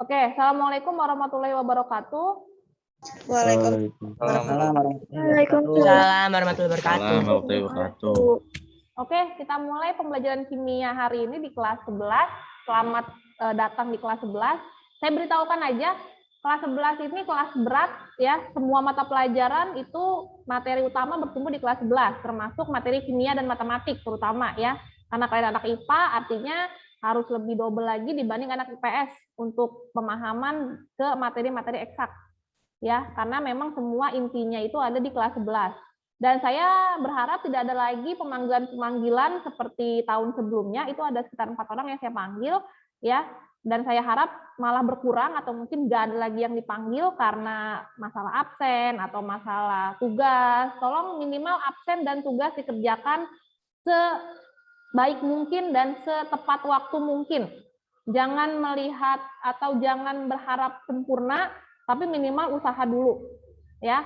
Oke, Assalamualaikum warahmatullahi wabarakatuh. Waalaikumsalam warahmatullahi wabarakatuh. Oke, kita mulai pembelajaran kimia hari ini di kelas 11. Selamat datang di kelas 11. Saya beritahukan aja, kelas 11 ini kelas berat ya. Semua mata pelajaran itu materi utama bertumbuh di kelas 11, termasuk materi kimia dan matematik terutama ya. Karena kalian anak IPA, artinya harus lebih double lagi dibanding anak IPS untuk pemahaman ke materi-materi eksak. Ya, karena memang semua intinya itu ada di kelas 11. Dan saya berharap tidak ada lagi pemanggilan-pemanggilan seperti tahun sebelumnya, itu ada sekitar 4 orang yang saya panggil ya. Dan saya harap malah berkurang atau mungkin nggak ada lagi yang dipanggil karena masalah absen atau masalah tugas. Tolong minimal absen dan tugas dikerjakan sebaik mungkin dan setepat waktu mungkin. Jangan melihat atau jangan berharap sempurna, tapi minimal usaha dulu ya.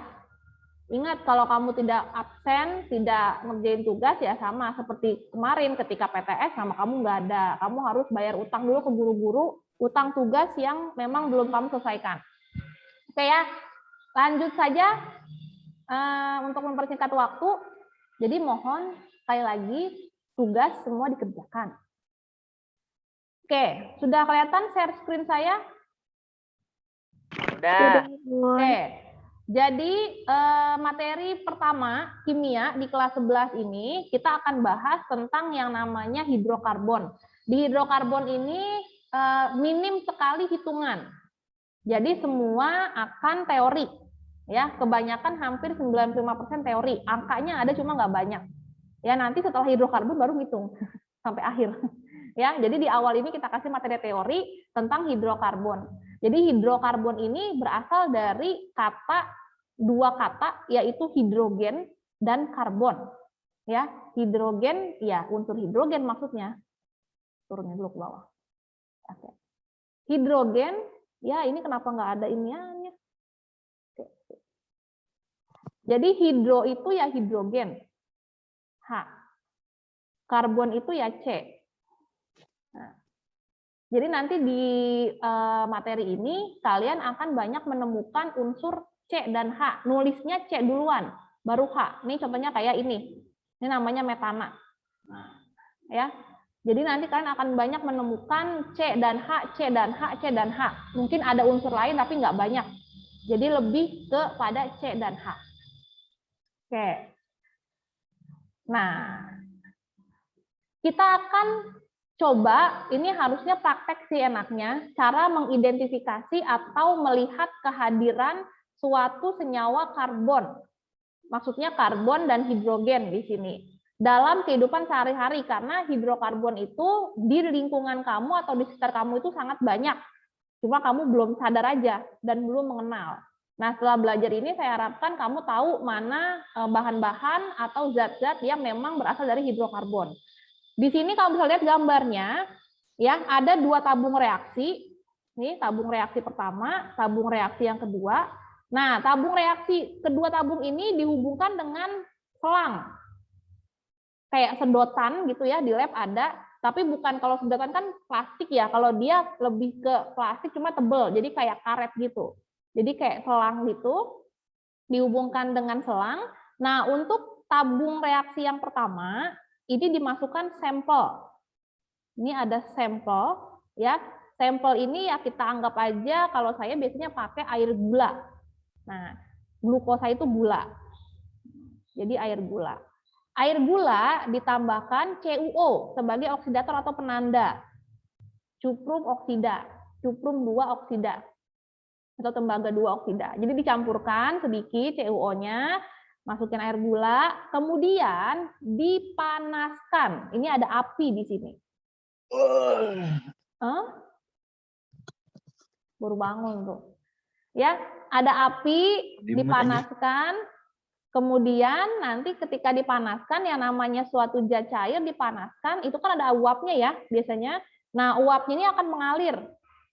Ingat, kalau kamu tidak absen, tidak ngerjain tugas, ya sama seperti kemarin ketika PTS sama kamu nggak ada. Kamu harus bayar utang dulu ke guru-guru, utang tugas yang memang belum kamu selesaikan. Oke ya, lanjut saja untuk mempersingkat waktu. Jadi mohon sekali lagi tugas semua dikerjakan. Oke, sudah kelihatan share screen saya? Udah. Oke. Jadi materi pertama kimia di kelas 11 ini kita akan bahas tentang yang namanya hidrokarbon. Di hidrokarbon ini minim sekali hitungan. Jadi semua akan teori. Ya, kebanyakan hampir 95% teori. Angkanya ada cuma nggak banyak. Ya, nanti setelah hidrokarbon baru ngitung sampai akhir. Ya, jadi di awal ini kita kasih materi teori tentang hidrokarbon. Jadi hidrokarbon ini berasal dari dua kata yaitu hidrogen dan karbon. Ya, hidrogen ya unsur hidrogen maksudnya. Turunnya dulu ke bawah. Oke. Hidrogen ya ini kenapa nggak ada iniannya? Oke. Jadi hidro itu ya hidrogen. H. Karbon itu ya C. Nah, jadi nanti di materi ini kalian akan banyak menemukan unsur C dan H. Nulisnya C duluan, baru H. Ini contohnya kayak ini. Ini namanya metana. Ya. Jadi nanti kalian akan banyak menemukan C dan H, C dan H, C dan H. Mungkin ada unsur lain tapi nggak banyak. Jadi lebih kepada C dan H. Oke. Nah, kita akan coba, ini harusnya praktek sih enaknya, cara mengidentifikasi atau melihat kehadiran suatu senyawa karbon. Maksudnya karbon dan hidrogen di sini. Dalam kehidupan sehari-hari, karena hidrokarbon itu di lingkungan kamu atau di sekitar kamu itu sangat banyak. Cuma kamu belum sadar aja dan belum mengenal. Nah, setelah belajar ini saya harapkan kamu tahu mana bahan-bahan atau zat-zat yang memang berasal dari hidrokarbon. Di sini kamu bisa lihat gambarnya, ya ada dua tabung reaksi. Ini tabung reaksi pertama, tabung reaksi yang kedua. Nah, tabung reaksi kedua tabung ini dihubungkan dengan selang, kayak sedotan gitu ya, di lab ada. Tapi bukan, kalau sedotan kan plastik ya. Kalau dia lebih ke plastik cuma tebel, jadi kayak karet gitu. Jadi kayak selang gitu, dihubungkan dengan selang. Nah, untuk tabung reaksi yang pertama ini dimasukkan sampel. Ini ada sampel, ya. Sampel ini ya kita anggap aja, kalau saya biasanya pakai air gula. Nah, glukosa itu gula. Jadi air gula. Air gula ditambahkan CuO sebagai oksidator atau penanda. Cuprum oksida, cuprum 2 oksida atau tembaga 2 oksida. Jadi dicampurkan sedikit CuO-nya, masukin air gula, kemudian dipanaskan. Ini ada api di sini. Baru bangun tuh. Ya, ada api, dipanaskan. Kemudian nanti ketika dipanaskan, yang namanya suatu zat cair dipanaskan, itu kan ada uapnya ya biasanya. Nah, uapnya ini akan mengalir.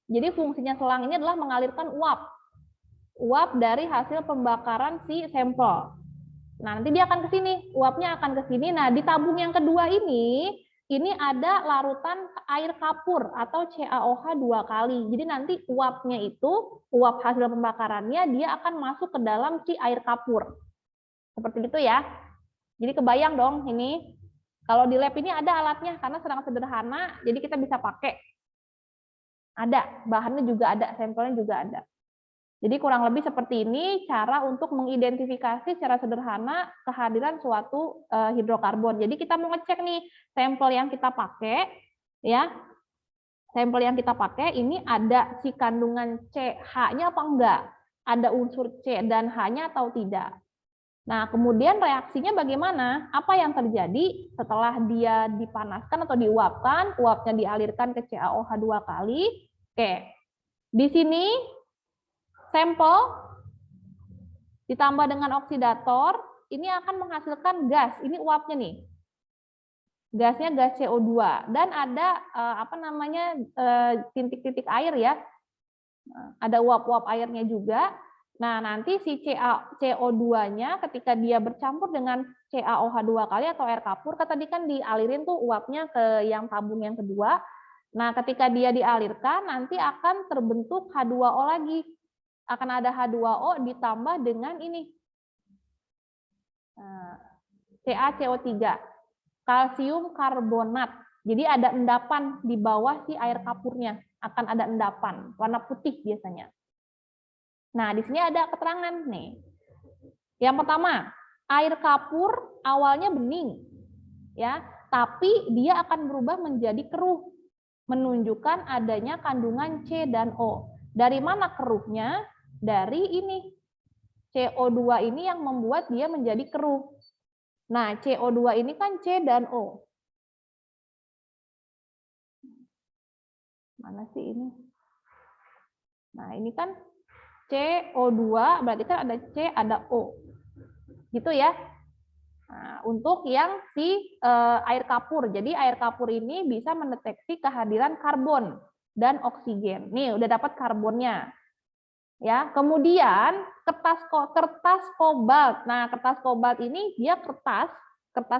Jadi fungsinya selang ini adalah mengalirkan uap. Uap dari hasil pembakaran si sampel. Nah, nanti dia akan ke sini, uapnya akan ke sini. Nah, di tabung yang kedua ini ini ada larutan air kapur atau CaOH 2 kali. Jadi nanti uapnya itu, uap hasil pembakarannya, dia akan masuk ke dalam si air kapur. Seperti itu ya. Jadi kebayang dong ini. Kalau di lab ini ada alatnya, karena sangat sederhana, jadi kita bisa pakai. Ada, bahannya juga ada, sampelnya juga ada. Jadi kurang lebih seperti ini cara untuk mengidentifikasi secara sederhana kehadiran suatu hidrokarbon. Jadi kita mau ngecek nih sampel yang kita pakai, ya, sampel yang kita pakai ini ada si kandungan CH-nya apa enggak, ada unsur C dan H-nya atau tidak. Nah kemudian reaksinya bagaimana? Apa yang terjadi setelah dia dipanaskan atau diuapkan, uapnya dialirkan ke CaOH 2 kali. Oke, di sini sampel ditambah dengan oksidator, ini akan menghasilkan gas. Ini uapnya nih. Gasnya gas CO2 dan ada titik-titik air ya. Ada uap-uap airnya juga. Nah, nanti si CO2-nya ketika dia bercampur dengan CaOH 2 kali atau air kapur, kan tadi kan dialirin tuh uapnya ke yang tabung yang kedua. Nah, ketika dia dialirkan nanti akan terbentuk H2O lagi. Akan ada H2O ditambah dengan ini CaCO3, kalsium karbonat. Jadi ada endapan di bawah si air kapurnya, akan ada endapan warna putih biasanya. Nah di sini ada keterangan nih. Yang pertama, air kapur awalnya bening, ya, tapi dia akan berubah menjadi keruh, menunjukkan adanya kandungan C dan O. Dari mana keruhnya? Dari ini CO2 ini yang membuat dia menjadi keruh. Nah, CO2 ini kan C dan O. Mana sih ini? Nah, ini kan CO2, berarti kan ada C, ada O. Gitu ya. Nah, untuk yang si air kapur. Jadi air kapur ini bisa mendeteksi kehadiran karbon dan oksigen. Nih, udah dapat karbonnya. Ya, kemudian kertas kobalt. Nah, kertas kobalt ini dia kertas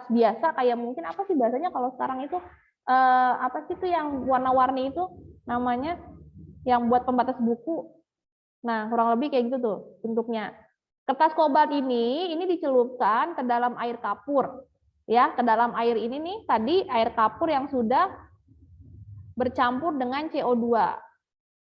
biasa kayak mungkin apa sih bahasanya kalau sekarang itu apa sih itu yang warna-warni itu namanya yang buat pembatas buku. Nah, kurang lebih kayak gitu tuh bentuknya. Kertas kobalt ini dicelupkan ke dalam air kapur. Ya, ke dalam air ini nih tadi air kapur yang sudah bercampur dengan CO2.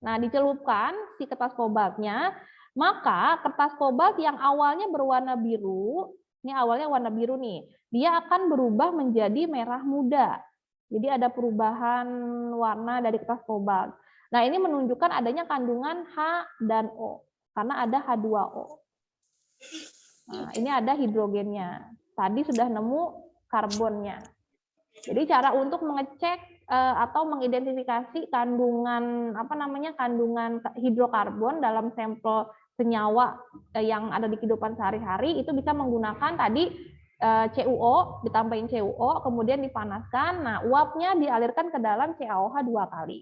Nah, dicelupkan si kertas kobaltnya, maka kertas kobalt yang awalnya berwarna biru, ini awalnya warna biru nih, dia akan berubah menjadi merah muda. Jadi ada perubahan warna dari kertas kobalt. Nah, ini menunjukkan adanya kandungan H dan O, karena ada H2O. Nah, ini ada hidrogennya. Tadi sudah nemu karbonnya. Jadi cara untuk mengecek atau mengidentifikasi kandungan kandungan hidrokarbon dalam sampel senyawa yang ada di kehidupan sehari-hari itu bisa menggunakan tadi CuO, ditambahin CuO, kemudian dipanaskan, nah uapnya dialirkan ke dalam CaOH 2 kali.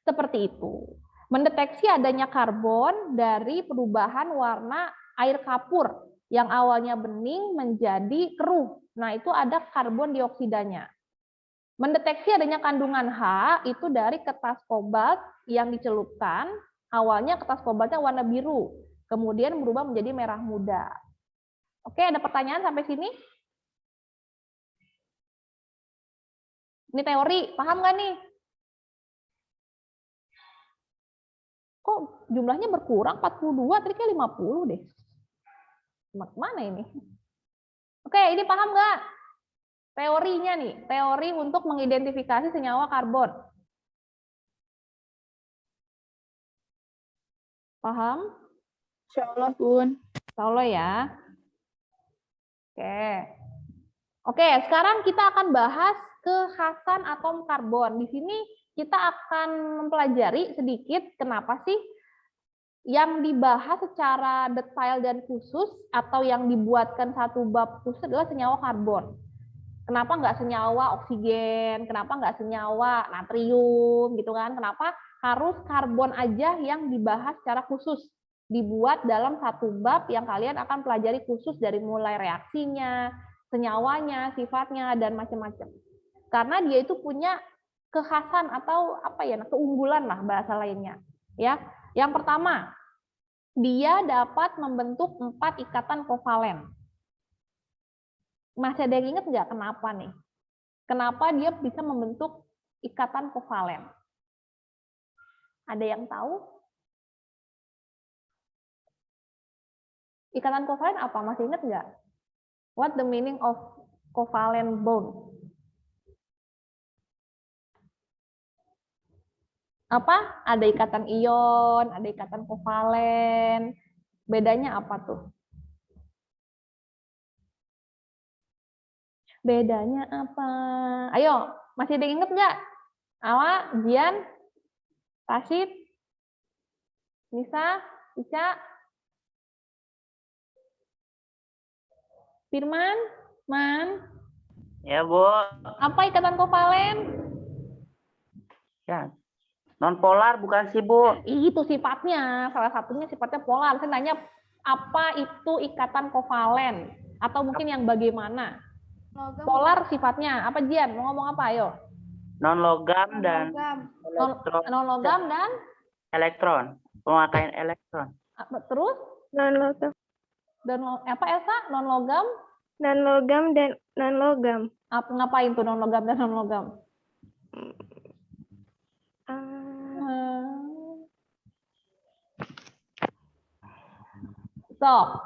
Seperti itu. Mendeteksi adanya karbon dari perubahan warna air kapur yang awalnya bening menjadi keruh. Nah, itu ada karbon dioksidanya. Mendeteksi adanya kandungan H itu dari kertas kobalt yang dicelupkan, awalnya kertas kobaltnya warna biru, kemudian berubah menjadi merah muda. Oke, ada pertanyaan sampai sini? Ini teori, paham nggak nih? Kok jumlahnya berkurang 42, tadi kayak 50 deh. Mana ini? Oke, ini paham nggak? Teorinya nih, teori untuk mengidentifikasi senyawa karbon. Paham? Insyaallah, Bun. Insyaallah ya. Oke, sekarang kita akan bahas kekhasan atom karbon. Di sini kita akan mempelajari sedikit kenapa sih yang dibahas secara detail dan khusus atau yang dibuatkan satu bab khusus adalah senyawa karbon. Kenapa nggak senyawa oksigen? Kenapa nggak senyawa natrium gitu kan? Kenapa harus karbon aja yang dibahas secara khusus? Dibuat dalam satu bab yang kalian akan pelajari khusus dari mulai reaksinya, senyawanya, sifatnya, dan macam-macam. Karena dia itu punya kekhasan atau apa ya, keunggulan lah bahasa lainnya. Ya, yang pertama, dia dapat membentuk 4 ikatan kovalen. Masih ada yang ingat nggak kenapa nih? Kenapa dia bisa membentuk ikatan kovalen? Ada yang tahu? Ikatan kovalen apa? Masih ingat nggak? What the meaning of covalent bond? Apa? Ada ikatan ion, ada ikatan kovalen. Bedanya apa tuh? Bedanya apa? Ayo, masih ada yang inget nggak? Awa, Jian, Rashid, Nisa, Ica, Firman, Man. Ya, Bu. Apa ikatan kovalen? Ya. Non polar bukan sih, Bu? Itu sifatnya, salah satunya sifatnya polar. Saya nanya apa itu ikatan kovalen? Atau mungkin yang bagaimana? Polar sifatnya. Apa Jian? Mau ngomong apa? Ayo. Non logam dan elektron. Non logam dan Elektron. Pemakaian elektron. terus Non logam, dan apa Elsa? Non logam? non logam dan non logam. Ngapain tuh non logam dan non logam? So,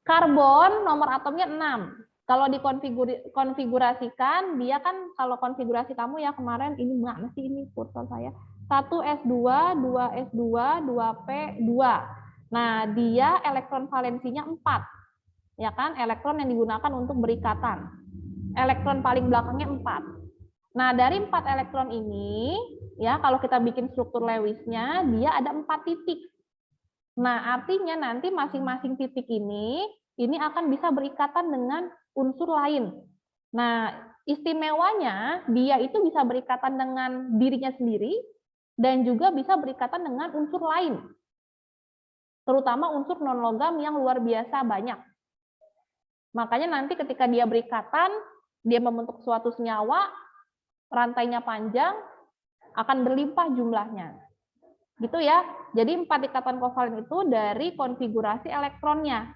karbon nomor atomnya 6. Kalau dikonfigurasikan, dia kan kalau konfigurasi kamu ya kemarin ini mana sih ini kursor saya? 1s2, 2s2, 2p2. Nah, dia elektron valensinya 4. Ya kan? Elektron yang digunakan untuk berikatan. Elektron paling belakangnya 4. Nah, dari 4 elektron ini, ya kalau kita bikin struktur Lewisnya, dia ada 4 titik. Nah, artinya nanti masing-masing titik ini akan bisa berikatan dengan unsur lain. Nah, istimewanya dia itu bisa berikatan dengan dirinya sendiri dan juga bisa berikatan dengan unsur lain. Terutama unsur non-logam yang luar biasa banyak. Makanya nanti ketika dia berikatan, dia membentuk suatu senyawa, rantainya panjang, akan berlimpah jumlahnya. Gitu ya. Jadi 4 ikatan kovalen itu dari konfigurasi elektronnya.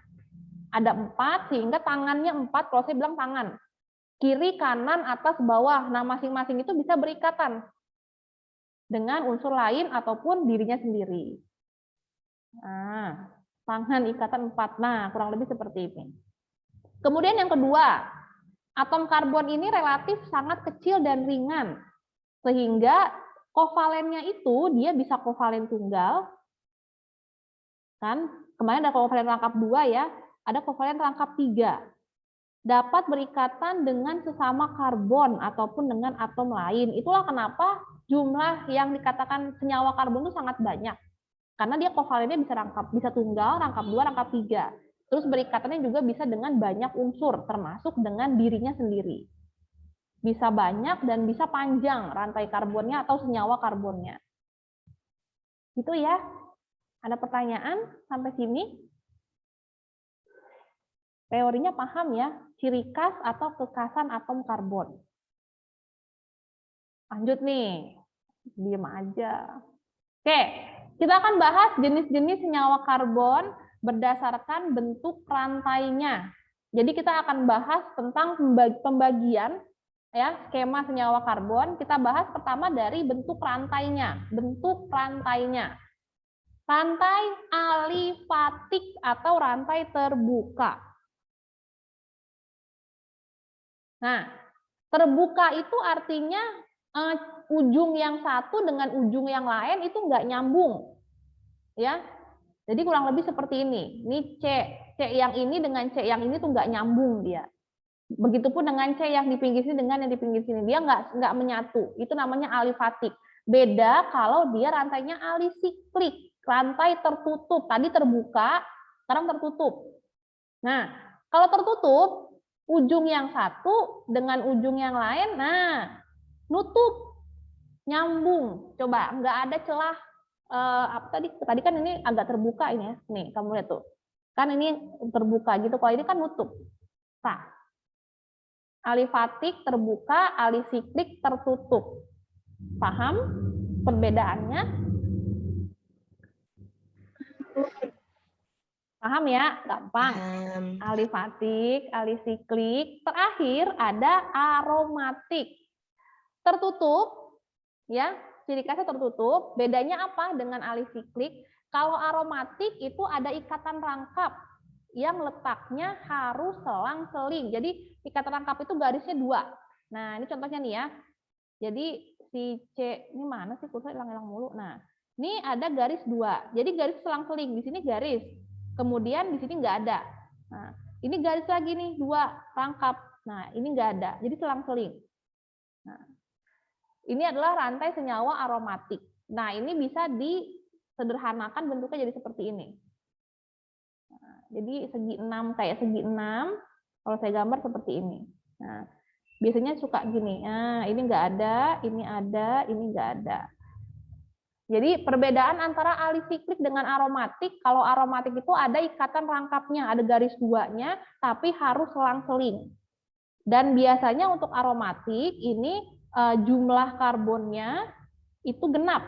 Ada 4 sehingga tangannya 4, kalau saya bilang tangan. Kiri, kanan, atas, bawah. Nah, masing-masing itu bisa berikatan dengan unsur lain ataupun dirinya sendiri. Nah, tangan ikatan 4. Nah, kurang lebih seperti ini. Kemudian yang kedua, atom karbon ini relatif sangat kecil dan ringan. Sehingga kovalennya itu dia bisa kovalen tunggal. Kan? Kemarin ada kovalen rangkap 2 ya. Ada kovalen rangkap 3. Dapat berikatan dengan sesama karbon ataupun dengan atom lain. Itulah kenapa jumlah yang dikatakan senyawa karbon itu sangat banyak. Karena dia kovalennya bisa tunggal, rangkap 2, rangkap 3. Terus berikatannya juga bisa dengan banyak unsur, termasuk dengan dirinya sendiri. Bisa banyak dan bisa panjang rantai karbonnya atau senyawa karbonnya. Gitu ya. Ada pertanyaan sampai sini? Teorinya paham ya, ciri khas atau kekhasan atom karbon. Lanjut nih, diam aja. Oke, kita akan bahas jenis-jenis senyawa karbon berdasarkan bentuk rantainya. Jadi kita akan bahas tentang pembagian ya skema senyawa karbon. Kita bahas pertama dari bentuk rantainya. Bentuk rantainya. Rantai alifatik atau rantai terbuka. Nah, terbuka itu artinya ujung yang satu dengan ujung yang lain itu nggak nyambung, ya. Jadi kurang lebih seperti ini. Ini C yang ini dengan C yang ini tuh nggak nyambung dia. Begitupun dengan C yang di pinggir sini dengan yang di pinggir sini, dia nggak menyatu. Itu namanya alifatik. Beda kalau dia rantainya alisiklik, rantai tertutup. Tadi terbuka, sekarang tertutup. Nah, kalau tertutup, ujung yang satu dengan ujung yang lain, nah, nutup, nyambung. Coba, nggak ada celah. Apa tadi kan ini agak terbuka ini ya. Nih, kamu lihat tuh. Kan ini terbuka gitu, kalau ini kan nutup. Nah, Alifatik terbuka, alisiklik tertutup. Paham perbedaannya? Paham ya? Gampang. Alifatik, alisiklik. Terakhir ada aromatik. Tertutup, ya, ciri khasnya tertutup. Bedanya apa dengan alisiklik? Kalau aromatik itu ada ikatan rangkap yang letaknya harus selang-seling. Jadi ikatan rangkap itu garisnya 2. Nah, ini contohnya nih ya. Jadi si C, ini mana sih kursor hilang-hilang mulu. Nah, ini ada garis 2. Jadi garis selang-seling. Di sini garis. Kemudian di sini nggak ada. Nah, ini garis lagi nih 2 rangkap. Nah, ini nggak ada. Jadi selang-seling. Nah, ini adalah rantai senyawa aromatik. Nah, ini bisa disederhanakan bentuknya jadi seperti ini. Nah, jadi segi 6 kayak segi 6. Kalau saya gambar seperti ini. Nah, biasanya suka gini. Nah, ini nggak ada, ini ada, ini nggak ada. Jadi perbedaan antara alisiklik dengan aromatik, kalau aromatik itu ada ikatan rangkapnya, ada garis 2-nya, tapi harus selang-seling. Dan biasanya untuk aromatik ini jumlah karbonnya itu genap.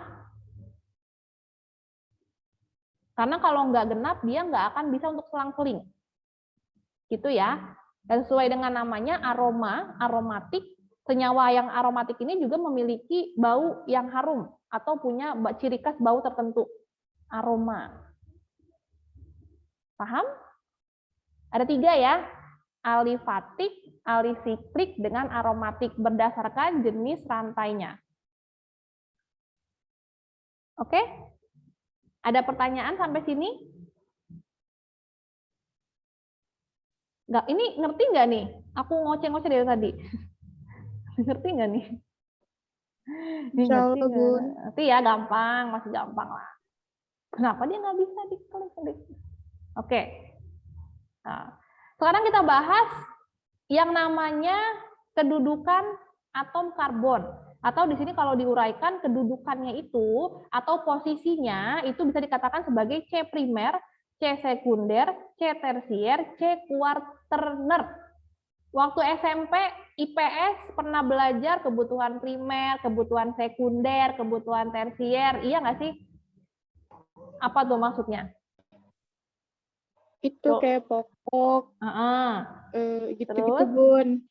Karena kalau nggak genap, dia nggak akan bisa untuk selang-seling. Gitu ya. Dan sesuai dengan namanya aromatik, senyawa yang aromatik ini juga memiliki bau yang harum atau punya ciri khas bau tertentu, aroma. Paham? Ada 3 ya, alifatik, alisiklik, dengan aromatik berdasarkan jenis rantainya. Oke? Ada pertanyaan sampai sini? Nggak, ini ngerti nggak nih? Aku ngoceh-ngoceh dari tadi. Ngerti nggak nih? Insya Allah, Bun. Ngerti ya, gampang, masih gampang lah. Kenapa dia nggak bisa diklik-klik? Oke. Nah, sekarang kita bahas yang namanya kedudukan atom karbon. Atau di sini kalau diuraikan kedudukannya itu atau posisinya itu bisa dikatakan sebagai C primer, C sekunder, C tersier, C kuarterner. Waktu SMP, IPS pernah belajar kebutuhan primer, kebutuhan sekunder, kebutuhan tersier, iya nggak sih? Apa tuh maksudnya? Itu kayak pokok, gitu-gitu, Bun.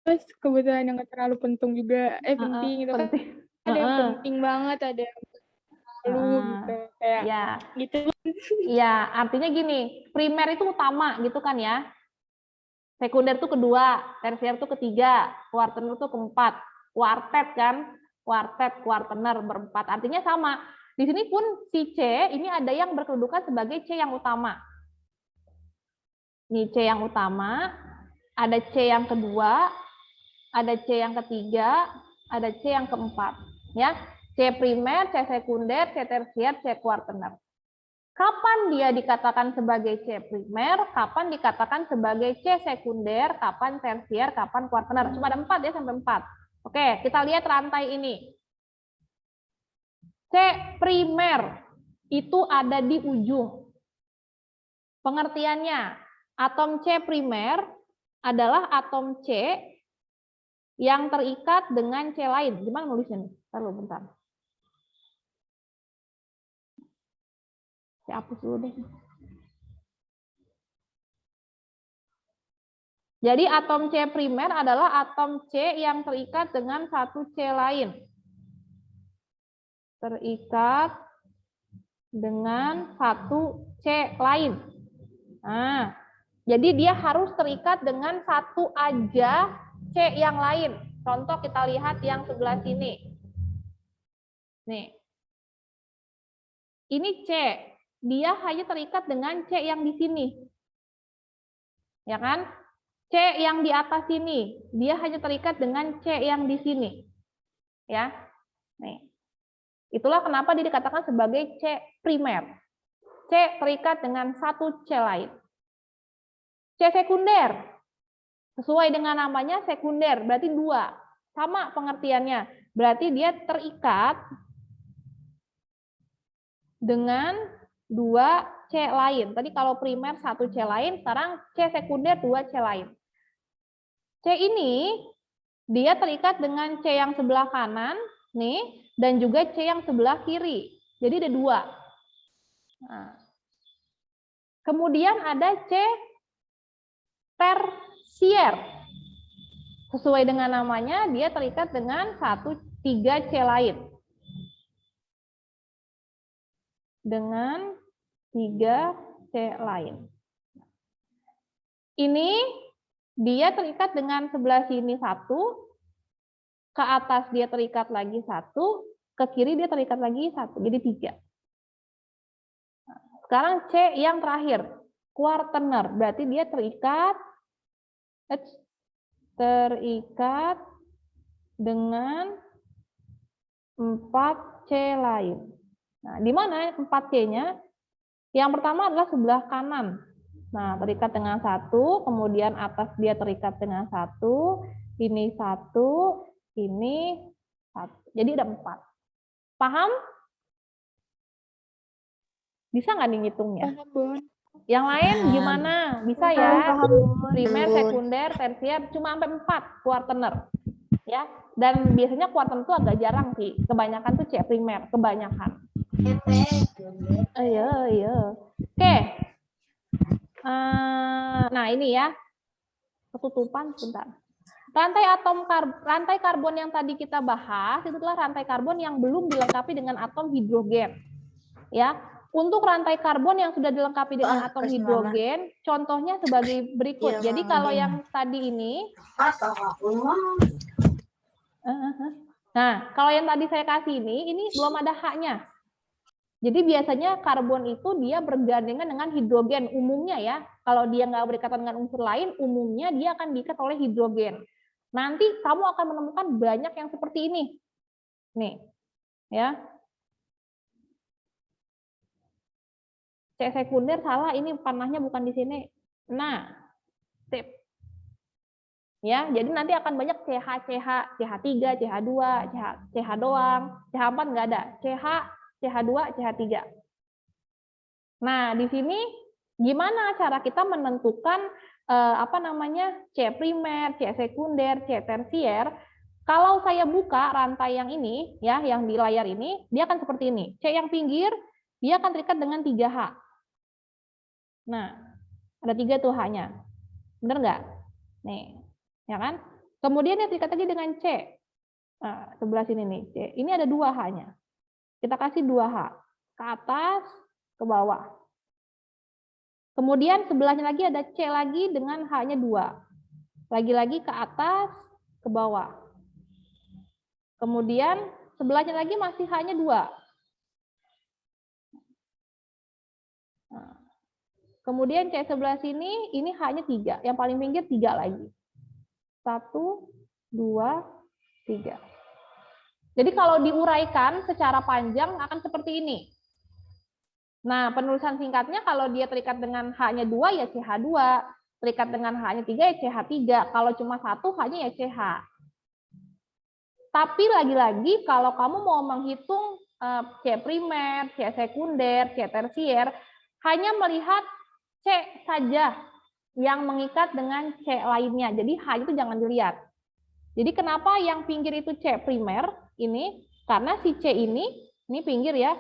Terus kebutuhan yang nggak terlalu penting juga, penting gitu kan. Ada yang penting banget, ada yang gitu, kayak ya. gitu. Iya, artinya gini, primer itu utama gitu kan ya. Sekunder itu kedua, tersier itu ketiga, kuartener itu keempat. Kuartet kan, kuartener berempat. Artinya sama. Di sini pun si C ini ada yang berkedudukan sebagai C yang utama. Ini C yang utama, ada C yang kedua, ada C yang ketiga, ada C yang keempat. Ya, C primer, C sekunder, C tersier, C kuartener. Kapan dia dikatakan sebagai C primer, kapan dikatakan sebagai C sekunder, kapan tersier, kapan kuartener. Cuma ada 4 ya, sampai 4. Oke, kita lihat rantai ini. C primer itu ada di ujung. Pengertiannya, atom C primer adalah atom C yang terikat dengan C lain. Gimana nulisnya nih? Bentar. Saya hapus dulu deh. Jadi atom C primer adalah atom C yang terikat dengan satu C lain. Terikat dengan satu C lain. Nah, jadi dia harus terikat dengan satu aja C yang lain. Contoh kita lihat yang sebelah sini. Nih. Ini C. Dia hanya terikat dengan C yang di sini. Ya kan? C yang di atas sini, dia hanya terikat dengan C yang di sini. Ya. Nih. Itulah kenapa dia dikatakan sebagai C primer. C terikat dengan satu C lain. C sekunder. Sesuai dengan namanya sekunder, berarti 2. Sama pengertiannya. Berarti dia terikat dengan 2 C lain. Tadi kalau primer 1 C lain, sekarang C sekunder 2 C lain. C ini dia terikat dengan C yang sebelah kanan nih dan juga C yang sebelah kiri. Jadi ada 2. Nah. Kemudian ada C tersier. Sesuai dengan namanya, dia terikat dengan 3 C lain. Dengan 3 C lain. Ini dia terikat dengan sebelah sini 1, ke atas dia terikat lagi 1, ke kiri dia terikat lagi 1, jadi 3. Sekarang C yang terakhir, quaterner, berarti dia terikat dengan 4 C lain. Nah, di mana 4 C-nya? Yang pertama adalah sebelah kanan. Nah, terikat dengan 1, kemudian atas dia terikat dengan 1, ini 1, ini 1. Jadi ada 4. Paham? Bisa nggak nih ngitungnya? Paham, Bun. Yang lain gimana? Bisa ya? Primer, sekunder, tersier, cuma sampai 4 quaterner. Ya. Dan biasanya quaterner itu agak jarang sih. Kebanyakan tuh C primer, kebanyakan. Iya. Oke. Nah, ini ya. Ketutupan sebentar. Rantai karbon yang tadi kita bahas itu adalah rantai karbon yang belum dilengkapi dengan atom hidrogen. Ya. Untuk rantai karbon yang sudah dilengkapi dengan atom hidrogen, contohnya sebagai berikut. Jadi kalau yang tadi ini, nah kalau yang tadi saya kasih ini belum ada H-nya. Jadi biasanya karbon itu dia bergandengan dengan hidrogen umumnya ya. Kalau dia nggak berikatan dengan unsur lain, umumnya dia akan diikat oleh hidrogen. Nanti kamu akan menemukan banyak yang seperti ini. Nih, ya. C sekunder salah, ini panahnya bukan di sini. Nah, sip. Ya, jadi nanti akan banyak CH, CH3, CH2, CH doang, CH4 nggak ada. CH, CH2, CH3. Nah, di sini gimana cara kita menentukan C primer, C sekunder, C tersier? Kalau saya buka rantai yang ini, ya, yang di layar ini, dia akan seperti ini. C yang pinggir, dia akan terikat dengan 3H. Nah, ada 3 tuh H-nya. Bener nggak? Nih, ya kan? Kemudian dia terikat lagi dengan C. Nah, sebelah sini nih, C. Ini ada 2 H-nya. Kita kasih 2 H. Ke atas, ke bawah. Kemudian sebelahnya lagi ada C lagi dengan H-nya 2. Lagi-lagi ke atas, ke bawah. Kemudian sebelahnya lagi masih H-nya 2. Nah, kemudian C sebelah sini, ini H-nya 3. Yang paling pinggir 3 lagi. 1, 2, 3. Jadi kalau diuraikan secara panjang akan seperti ini. Nah, penulisan singkatnya kalau dia terikat dengan H-nya 2 ya CH2. Terikat dengan H-nya 3 ya CH3. Kalau cuma 1 H-nya ya CH. Tapi lagi-lagi kalau kamu mau menghitung C primer, C sekunder, C tersier, hanya melihat C saja yang mengikat dengan C lainnya. Jadi H itu jangan dilihat. Jadi kenapa yang pinggir itu C primer ini? Karena si C ini pinggir ya,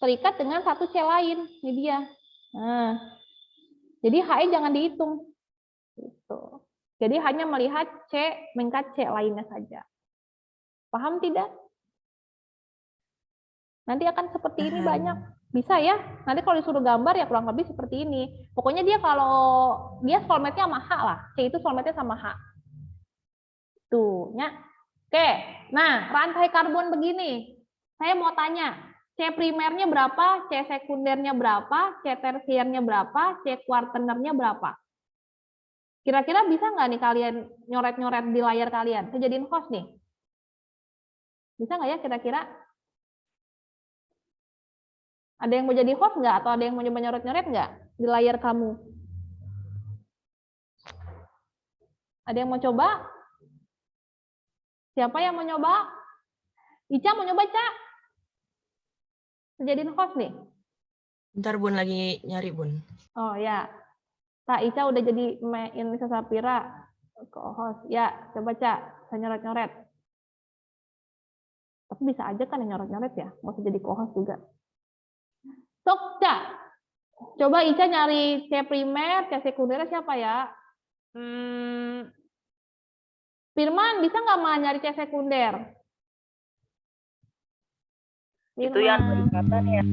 terikat dengan 1 C lain. Ini dia. Nah, jadi H jangan dihitung. Gitu. Jadi hanya melihat C mengikat C lainnya saja. Paham tidak? Nanti akan seperti ini banyak. Bisa ya? Nanti kalau disuruh gambar ya kurang lebih seperti ini. Pokoknya dia kalau dia solmetnya sama H lah. C itu solmetnya sama H. Tuh, ya. Oke. Nah, rantai karbon begini. Saya mau tanya, C primernya berapa, C sekundernya berapa, C tersiernya berapa, C kuartenernya berapa? Kira-kira bisa nggak nih kalian nyoret-nyoret di layar kalian? Saya jadiin host nih. Bisa nggak ya kira-kira? Ada yang mau jadi host nggak? Atau ada yang mau coba nyoret-nyoret nggak di layar kamu? Ada yang mau coba? Siapa yang mau nyoba? Ica mau nyoba, Ca? Jadiin host nih. Bentar Bun, lagi nyari Bun. Oh ya. Kak Ica udah jadi Indonesia Sapira co-host. Ya, coba Cak, saya nyoret-nyoret. Tapi bisa aja kan yang nyoret-nyoret ya, nggak usah jadi co-host juga. Sok Cak, coba Ica nyari C primer, C sekunder siapa ya? Firman, bisa nggak mah nyari C sekunder? Itu yang berikatan ya.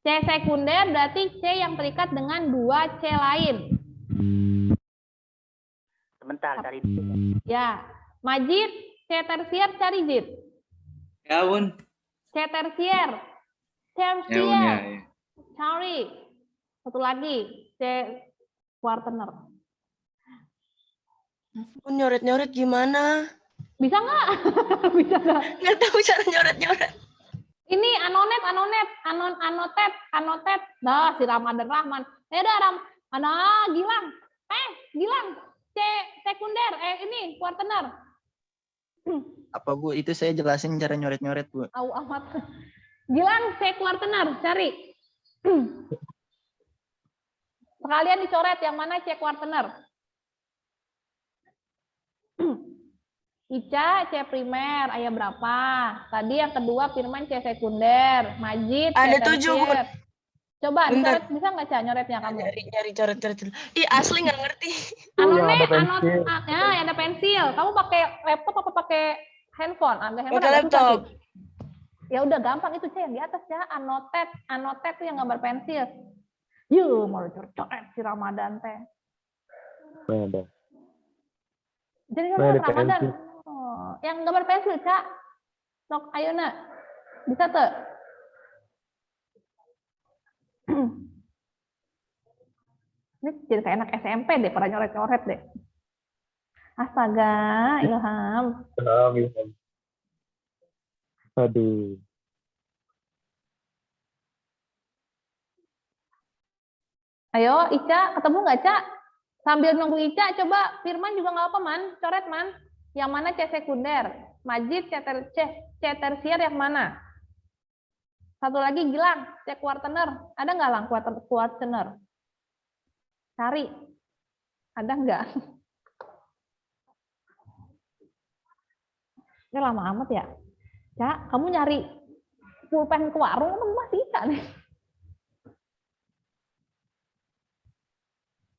C sekunder berarti C yang terikat dengan 2 C lain. Sebentar, cari dulu. Ya, Majid, C tersier cari Jid. Ya, Bun. C tersier. Ya, Bun, ya. Cari. Satu lagi, C quartener. Bun, nyoret-nyoret gimana? Bisa nggak? Bisa nggak? Nggak tahu cara nyoret-nyoret. Ini anotet. Nah, si Ramadan Rahman. Gilang. Gilang. C sekunder. Ini quartener. Apa Bu? Itu saya jelasin cara nyoret-nyoret Bu. Au amat. Gilang C quartener, cari. Sekalian dicoret yang mana C quartener. Ica C primer, ayah berapa? Tadi yang kedua Firman C sekunder, Majid C Ada 7 tersier. Bun. Coba Bentar. dicoret, bisa nggak Ca nyoretnya kamu? Nyari coret-coret. Ih, asli nggak ngerti. Ya, ada pensil. Kamu pakai laptop apa pakai handphone? Ada handphone Pakai agak susah laptop. sih. Ya udah gampang itu Ca yang di atas ya, anotet tuh yang gambar pensil. Yuh, mau coret si Ramadan teh. Ada. Jadi Ada Ramadan. pensil. Oh, yang gambar pensil, Cak. Sok ayeuna. Bisa tuh. Ini jadi kayak anak SMP deh, pada nyoret-nyoret deh. Astaga, Ilham. Aduh. Ayo, Ica, ketemu nggak, Cak? Sambil nunggu Ica, coba Firman juga nggak apa, Man. Coret, Man. Yang mana C sekunder? Majid C tersier yang mana? Satu lagi Gilang, C quartener. Ada nggak Lang quartener? Cari. Ada nggak? Ini lama amat ya. Cak, kamu nyari pulpen ke warung apa masih bisa nih?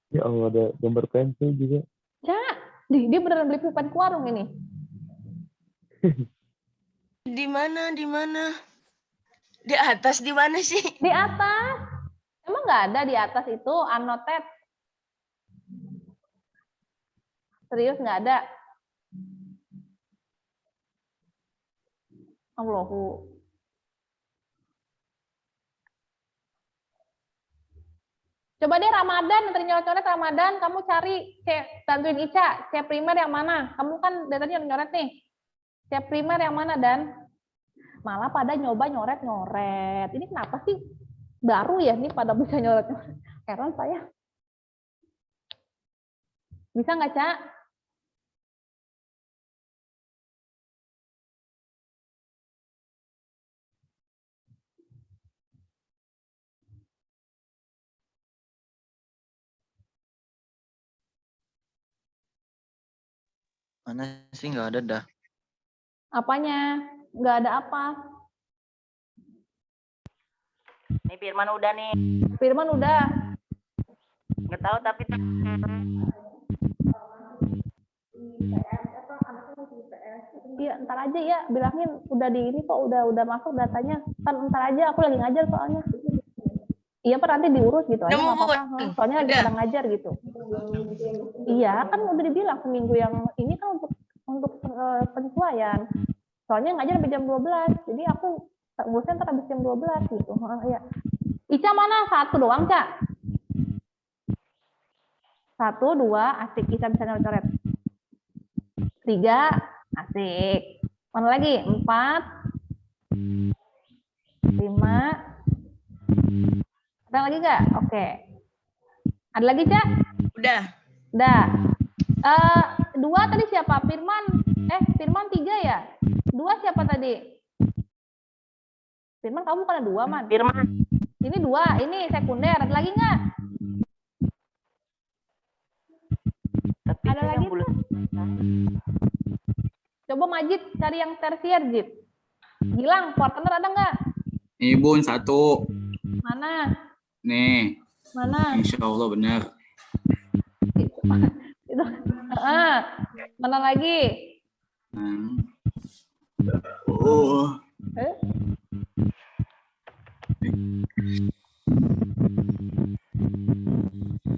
Ya Allah, ada gambar pensil juga. Cak, dia beneran beli pulpen ke warung ini. Di mana? Di mana? Di atas di mana sih? Di atas. Emang nggak ada di atas itu anotet? Serius nggak ada? Allahu. Coba deh Ramadan, nanti nyoret-nyoret Ramadan, kamu cari bantuin Ica, C primer yang mana? Kamu kan dari tadi nyoret nih. C primer yang mana, Dan? Malah pada nyoba nyoret-nyoret. Ini kenapa sih? Baru ya nih pada bisa nyoret-nyoret. Heran saya. Bisa nggak, Cak? Mana sih nggak ada dah. Apanya? Nggak ada apa? Nih Firman udah nih. Firman udah. Nggak tahu tapi Iya, ntar aja ya. Bilangin udah di ini kok, udah masuk datanya. Ntar aja, aku lagi ngajar soalnya. Iya, Pak, nanti diurus gitu aja. Nggak apa-apa. Soalnya lagi pada ngajar gitu. Iya, kan udah dibilang seminggu yang ini kan untuk penyesuaian. Soalnya ngajar sampai jam 12. Jadi aku ngurusnya ntar habis jam 12 gitu. Iya. Ica mana? 1 doang, Cak? 1, 2, asik. Ica bisa nyoret-nyoret. 3, asik. Mana lagi? 4, 5. Ada lagi nggak? Oke. Ada lagi, Cak? Udah. Udah. 2 tadi siapa? Firman 3 ya? 2 siapa tadi? Firman, kamu bukan 2, Man? Firman. Ini 2, ini sekunder. Ada lagi nggak? Tapi Ada itu lagi yang bulat. Coba Majid cari yang tersier, Jid. Gilang, partner ada nggak? Nih Bun, 1. Mana? Nih, Mana? insya Allah benar. Itu. Mana lagi? Oh,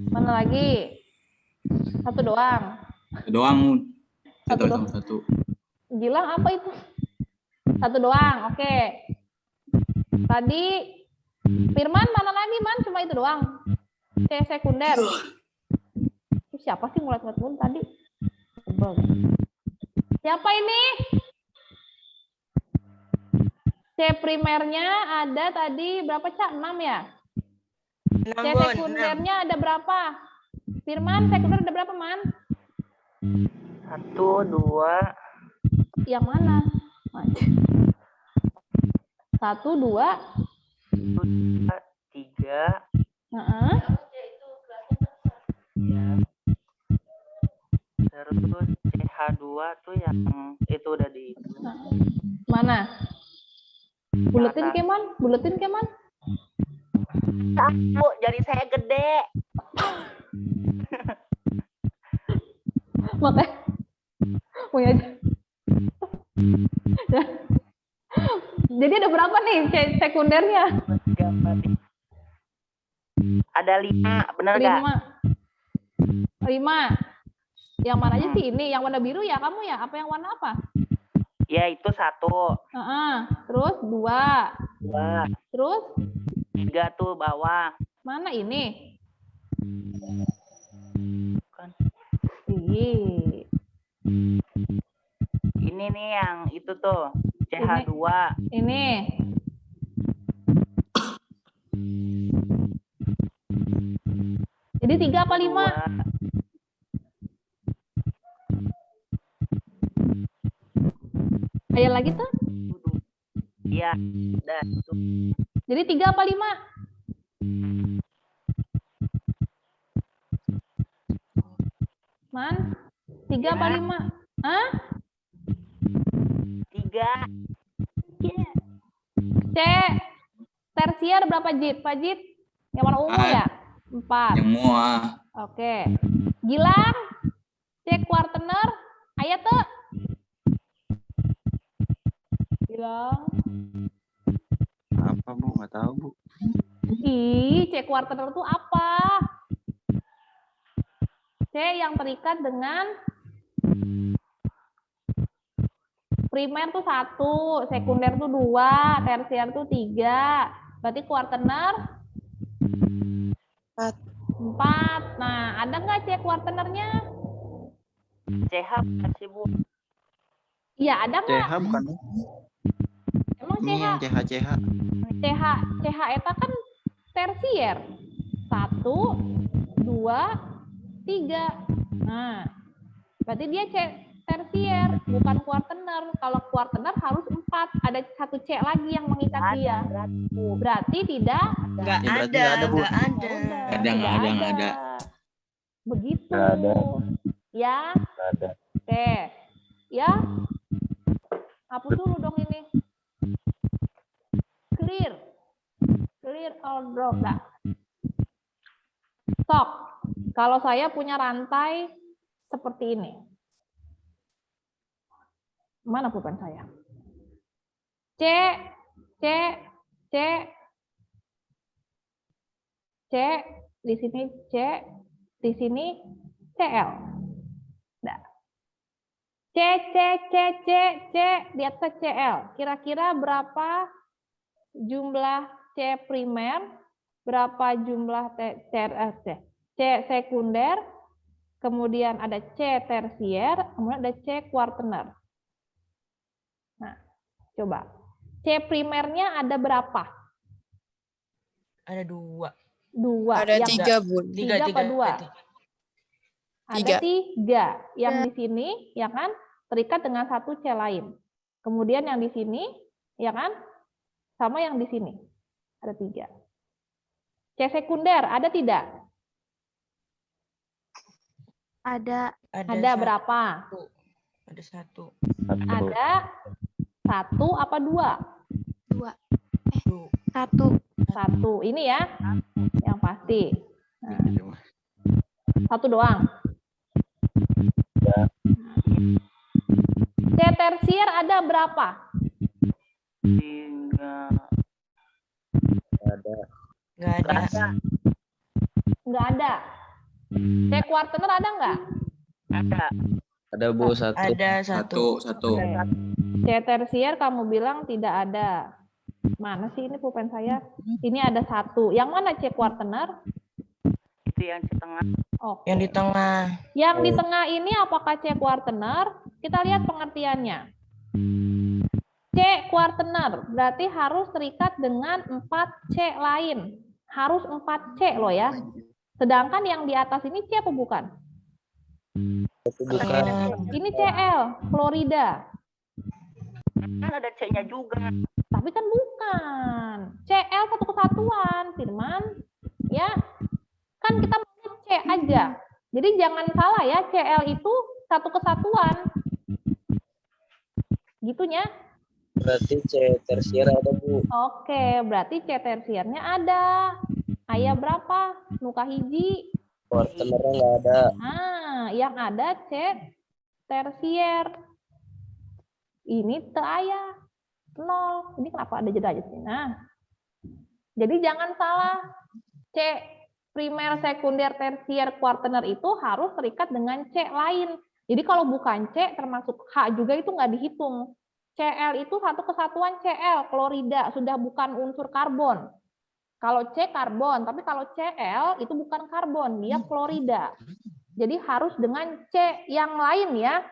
Mana lagi? 1 doang. doang. Satu Satu doang. sama 1. Gilang apa itu? 1 doang. Oke. Tadi Firman mana lagi, Man? Cuma itu doang. C sekunder. Siapa sih mulut-mulut mulu tadi? Sebel. Siapa ini? C primernya ada tadi berapa, Cak? 6 ya? C 6, Bun. 6. sekundernya ada berapa? Firman, sekunder ada berapa, Man? 1, 2, Yang mana? 1, 2. 3. Heeh. Ya. Terus CH2 tuh yang itu udah di Mana? Buletin Keman, buletin Keman. Bu, jari saya gede. Makanya punya. Jadi ada berapa nih sekundernya? Ada 5, benar nggak? 5. Yang mana aja sih ini? Yang warna biru ya kamu ya? Apa yang warna apa? Ya itu 1. Terus 2. 2. Terus 3 tuh bawah. mana ini? Kan. Ih, Ini nih yang itu tuh CH2. ini. Jadi 3 apa 5? 2. Ada lagi tuh? Iya, udah itu. Jadi 3 apa 5? Man, 3 apa 5? Hah? 3. C tersier berapa, Jit? Pak Jit? Yang warna ungu ya? 4. Yang mua. Oke. Gilang, C kuartener. Ayo tuh. Gilang. Apa Bu? Nggak tahu Bu. Ih, C kuartener itu apa? C yang terikat dengan primer tuh 1, sekunder tuh 2, tersier tuh 3. Berarti kuartener 4. Nah, ada nggak C kuartenernya? CH masih Bu. Iya, ada nggak? CH bukan? Emang Ini yang CH. CH eta kan tersier. 1, 2, 3. Nah, berarti dia C tersier, bukan kuartener. Kalau kuartener harus 4. Ada 1 C lagi yang mengikat dia. Berarti tidak Nggak Ya, berarti ada, nggak ada, Bu. nggak ada. Nggak ada. Begitu. Nggak ada. Ya, Nggak ada. oke. Ya, hapus dulu dong ini. Clear all drop. Nah. Sok. Kalau saya punya rantai seperti ini. Mana pulpen saya? C, di sini C, di sini CL. Nah. C, di atas CL. Kira-kira berapa jumlah C primer, berapa jumlah C sekunder, kemudian ada C tersier, kemudian ada C kuartener. Nah, coba. C primernya ada berapa? Ada 2. 2. Ada Yang 3, Bun. 3 apa 2? Ada 3. Yang di sini, ya kan, terikat dengan 1 C lain. Kemudian yang di sini, ya kan, sama yang di sini. Ada 3. C sekunder ada tidak? Ada. Ada berapa? Ada 1. Ada 1 apa 2? 2. 1. 1. Ini ya, yang pasti. Nah, 1 doang. C tersier ada berapa? 3. Ada. Nggak ada. Nggak ada. C kuartener ada nggak? Ada. Ada Bu 1. Ada 1. Satu. C tersier kamu bilang tidak ada. Mana sih ini pulpen saya? Ini ada 1. Yang mana C kuartener? Itu yang di tengah. Oke. Yang di tengah. Yang di tengah ini apakah C kuartener? Kita lihat pengertiannya. C kuartener berarti harus terikat dengan 4C lain. Harus 4C loh ya. Sedangkan yang di atas ini C apa bukan? Ini Cl, klorida. Kan ada C-nya juga. Tapi kan bukan. Cl satu kesatuan, Firman. Ya, kan kita mau C aja. Jadi jangan salah ya, Cl itu satu kesatuan. Gitunya. Berarti C tersier ada Bu. Oke, berarti C tersiernya ada. Aya berapa? Nuka hiji. Kuartenernya nggak ada. Nah, yang ada C tersier. Ini teu aya. 0. Ini kenapa ada jeda aja sih? Nah, jadi jangan salah. C primer, sekunder, tersier, kuartener itu harus terikat dengan C lain. Jadi kalau bukan C, termasuk H juga itu nggak dihitung. Cl itu satu kesatuan Cl, klorida, sudah bukan unsur karbon. Kalau C karbon, tapi kalau Cl itu bukan karbon, dia klorida. Jadi harus dengan C yang lain ya.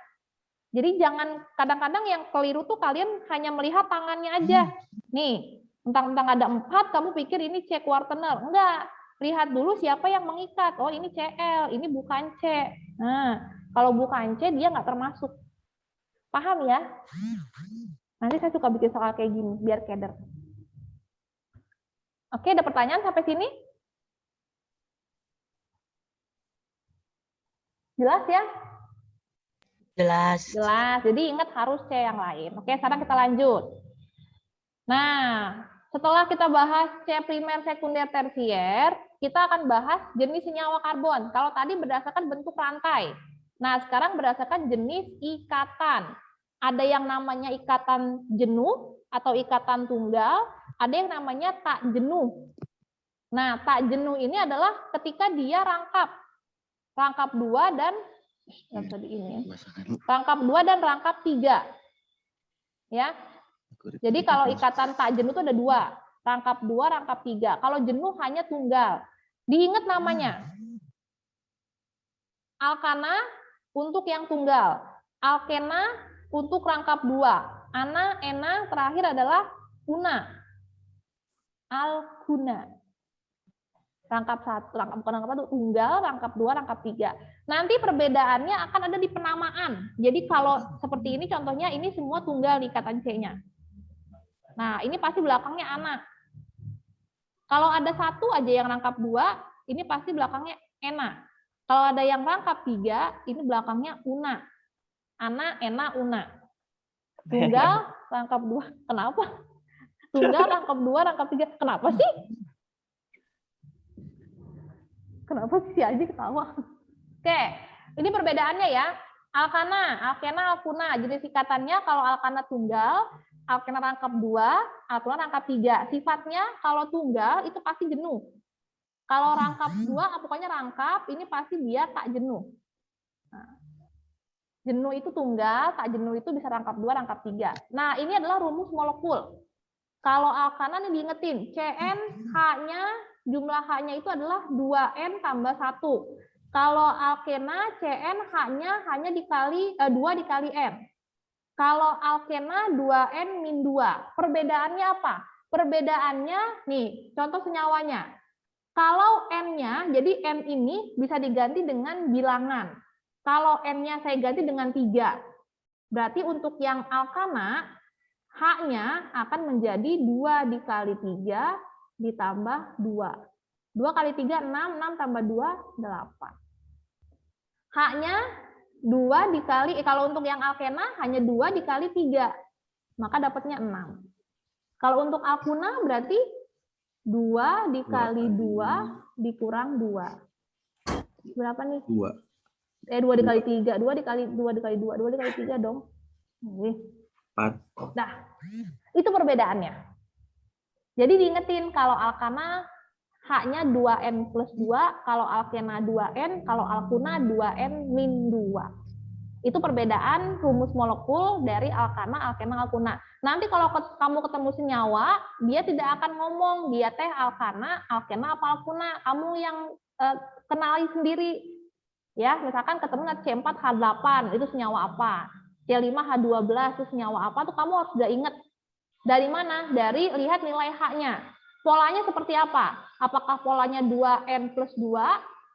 Jadi jangan, kadang-kadang yang keliru tuh kalian hanya melihat tangannya aja. Nih, mentang-mentang ada 4, kamu pikir ini C kuartener. Enggak, lihat dulu siapa yang mengikat. Oh ini Cl, ini bukan C. Nah, kalau bukan C dia nggak termasuk. Paham ya? Nanti saya suka bikin soal kayak gini, biar keder. Oke, ada pertanyaan sampai sini? Jelas ya? Jelas. Jelas. Jadi ingat harus C yang lain. Oke, sekarang kita lanjut. Nah, setelah kita bahas C primer, sekunder, tersier, kita akan bahas jenis senyawa karbon. Kalau tadi berdasarkan bentuk rantai. Nah, sekarang berdasarkan jenis ikatan. Ada yang namanya ikatan jenuh atau ikatan tunggal, ada yang namanya tak jenuh. Nah, tak jenuh ini adalah ketika dia rangkap 2 dan rangkap 2 dan rangkap 3. Ya. Jadi kalau ikatan tak jenuh itu ada 2, rangkap 2, rangkap 3. Kalau jenuh hanya tunggal. Diingat namanya. Alkana untuk yang tunggal, alkena untuk rangkap 2, ana, ena, terakhir adalah una. Alkuna. Rangkap 1, bukan rangkap 1, tunggal, rangkap 2, rangkap 3. Nanti perbedaannya akan ada di penamaan. Jadi kalau seperti ini contohnya, ini semua tunggal di ikatan C-nya. Nah, ini pasti belakangnya ana. Kalau ada 1 aja yang rangkap 2, ini pasti belakangnya ena. Kalau ada yang rangkap 3, ini belakangnya una. Ana, ena, una. Tunggal, rangkap 2. Kenapa? Tunggal, rangkap 2, rangkap 3. Kenapa sih? Kenapa sih si Aji ketawa? Oke, ini perbedaannya ya. Alkana, alkena, alkuna. Jenis ikatannya kalau alkana tunggal, alkena rangkap 2, alkuna rangkap 3. Sifatnya kalau tunggal itu pasti jenuh. Kalau rangkap 2, pokoknya rangkap, ini pasti dia tak jenuh. Nah, jenuh itu tunggal, tak jenuh itu bisa rangkap 2, rangkap 3. Nah, ini adalah rumus molekul. Kalau alkana nih diingetin, Cn, H-nya, jumlah H-nya itu adalah 2N tambah 1. Kalau alkena, Cn, H-nya hanya dikali 2 dikali N. Kalau alkena 2N min 2. Perbedaannya apa? Perbedaannya, nih, contoh senyawanya. Kalau N-nya, jadi N ini bisa diganti dengan bilangan. Kalau N-nya saya ganti dengan 3. Berarti untuk yang alkana, H-nya akan menjadi 2 dikali 3 ditambah 2. 2 kali 3, 6. 6 tambah 2, 8. H-nya 2 dikali, kalau untuk yang alkena hanya 2 dikali 3. Maka dapatnya 6. Kalau untuk alkuna berarti 2 dikali 2 dikurang 2. Berapa nih? 2. 2 dikali 3. 2 dikali 2 dikali 2. 2 dikali 3 dong. 4. Nah, itu perbedaannya. Jadi diingetin kalau alkana H-nya 2N plus 2, kalau alkena 2N, kalau alkuna 2N min 2. Itu perbedaan rumus molekul dari alkana, alkena, alkuna. Nanti kalau kamu ketemu senyawa, dia tidak akan ngomong dia teh alkana, alkena, apa alkuna. Kamu yang kenali sendiri. Ya, misalkan ketemu C4H8, itu senyawa apa? C5H12, itu senyawa apa? Tuh kamu harus sudah ingat. Dari mana? Dari lihat nilai H-nya. Polanya seperti apa? Apakah polanya 2N plus 2,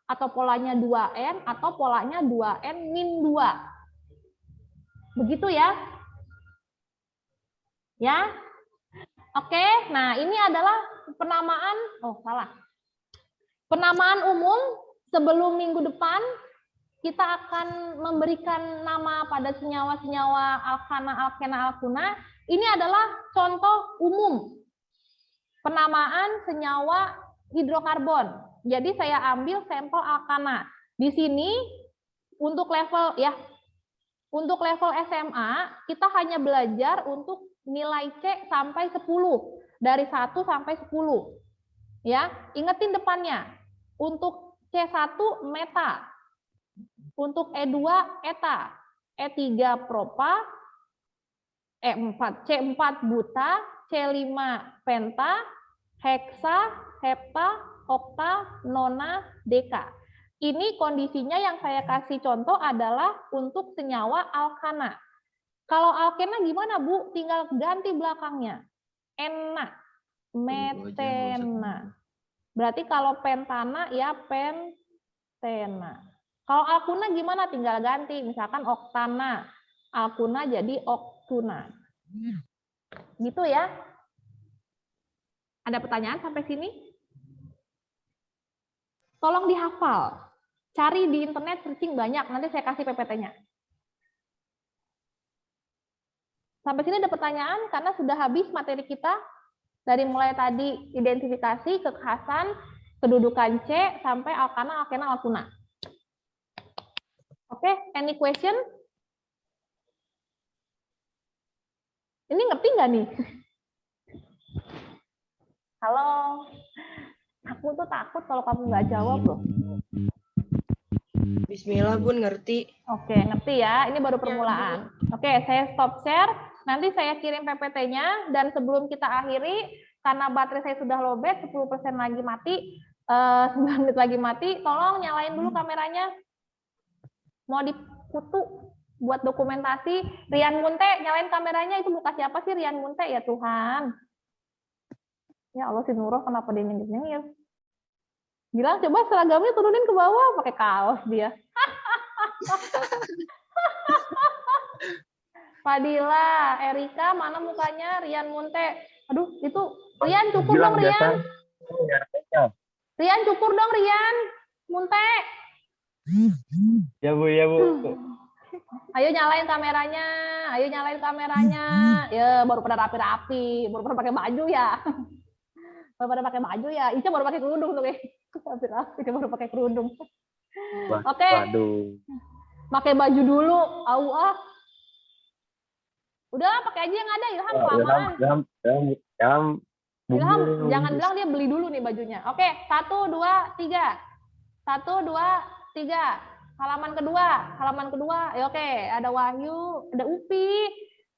atau polanya 2N, atau polanya 2N min 2. Begitu ya? Ya? Oke, nah ini adalah penamaan, penamaan umum. Sebelum minggu depan, kita akan memberikan nama pada senyawa-senyawa alkana, alkena, alkuna. Ini adalah contoh umum penamaan senyawa hidrokarbon. Jadi saya ambil sampel alkana. Di sini untuk level untuk level SMA kita hanya belajar untuk nilai C sampai 10, dari 1 sampai 10. Ya, ingetin depannya. Untuk C1 meta, untuk E2 eta, E3 propa, C4 buta, C5 penta, heksa, hepta, okta, nona, deka. Ini kondisinya yang saya kasih contoh adalah untuk senyawa alkana. Kalau alkena gimana, Bu? Tinggal ganti belakangnya. Ena, metena. Berarti kalau pentana ya pentena. Kalau alkuna gimana? Tinggal ganti. Misalkan oktana. Alkuna jadi oktuna. Gitu ya. Ada pertanyaan sampai sini? Tolong dihafal. Cari di internet, searching banyak. Nanti saya kasih PPT-nya. Sampai sini ada pertanyaan karena sudah habis materi kita. Dari mulai tadi identifikasi, kekhasan, kedudukan C, sampai alkana, alkena, alkuna. Oke, any question? Ini ngerti nggak nih? Halo? Aku tuh takut kalau kamu nggak jawab loh. Bismillah Bun, ngerti. Oke, ngerti ya. Ini baru permulaan. Oke, saya stop share. Nanti saya kirim PPT-nya. Dan sebelum kita akhiri, karena baterai saya sudah lowbat, 10% lagi mati, 9 menit lagi mati, tolong nyalain dulu kameranya. Mau diputu buat dokumentasi. Rian Munte, nyalain kameranya. Itu muka siapa sih Rian Munte? Ya Tuhan. Ya Allah, si Nurul kenapa dia nyengir-nyengir? Bilang coba seragamnya turunin ke bawah, pakai kaos dia. Fadila, Erika, mana mukanya? Rian Munte. Aduh, itu Rian cukur dong Rian. Rian cukur dong Rian. Munte. Ya Bu, ya Bu. Ayo nyalain kameranya. Ayo nyalain kameranya. Ya, baru pada rapi-rapi, baru pada pakai baju ya. Baru pada pakai baju ya. Ica baru pakai kerudung tuh kayak. Rapi-rapi dia baru pakai kerudung. Oke. Pakai baju dulu. Udah pakai aja yang ada, Ilham kelamaan. Ilham jangan bilang dia beli dulu nih bajunya. Oke, 1, 2, 3. 1, 2, 3. Halaman kedua. Ya, oke, ada Wahyu, ada Upi,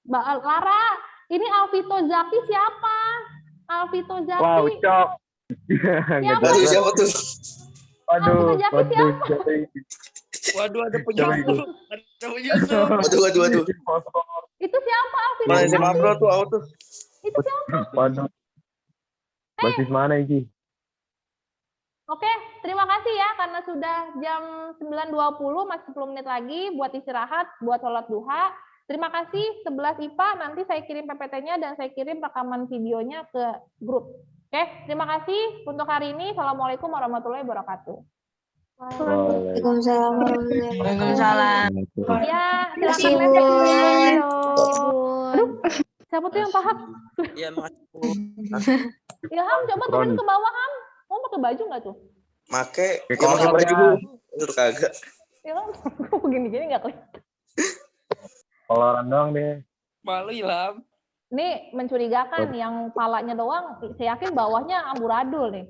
Lara. Ini Alvito Zaki siapa? Alvito Zaki. Wow, cok. Siapa tuh? Waduh, Waduh, ada penyusup. Waduh. Itu siapa Alvito? Mana SMA Bro tuh, auto. Itu siapa? Waduh. Basis mana ini? Oke, terima kasih ya karena sudah jam 9.20, masih 10 menit lagi buat istirahat, buat sholat duha. Terima kasih 11 IPA, nanti saya kirim PPT-nya dan saya kirim rekaman videonya ke grup. Oke, terima kasih untuk hari ini. Assalamualaikum warahmatullahi wabarakatuh. Waalaikumsalam. Waalaikumsalam. Ya, Terima kasih, silakan Bun. Lesti. Bun. Aduh, siapa tuh yang paham? Iya, makasih Bu. Ilham, coba turun ke bawah, Ham. Mau pakai baju nggak tuh? Make, Pakai ya pakai kaos baju ya. Bu. Itu kagak. Ilham, kok begini-gini nggak kelihatan. Koloran doang deh. Malu Ilham. Ini mencurigakan, yang palanya doang, saya yakin bawahnya amburadul nih.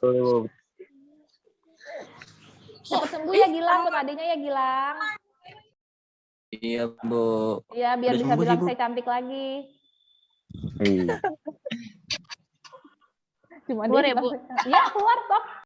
Tuh, Cepat sembuh ya Gilang, buat adiknya ya Gilang. Iya, Bu. Ya, biar Udah bisa sembuh sih, bilang Bu. saya cantik lagi. iya. Cuma Keluar dia ya, Bu? Ya, keluar, Tok.